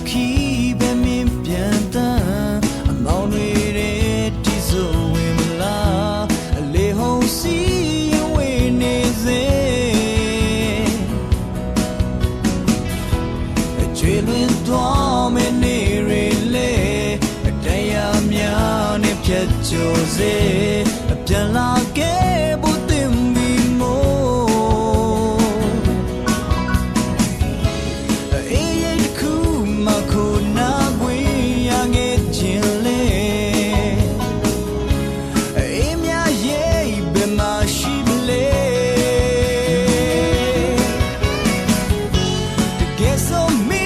ခီးပဲမင်းပြန်တန်းအမောင်တွေတဲ့ဒီဆိုဝင်မလားအလေဟုံးစီရင်ဝင်နေစေအကျွေလွင်သွားမယ့်နေရေလေအတရားများနဲ့ဖြတ်ကျော်စေအပြန်လာခဲ့ဖို့တင်ပြီးမို့So me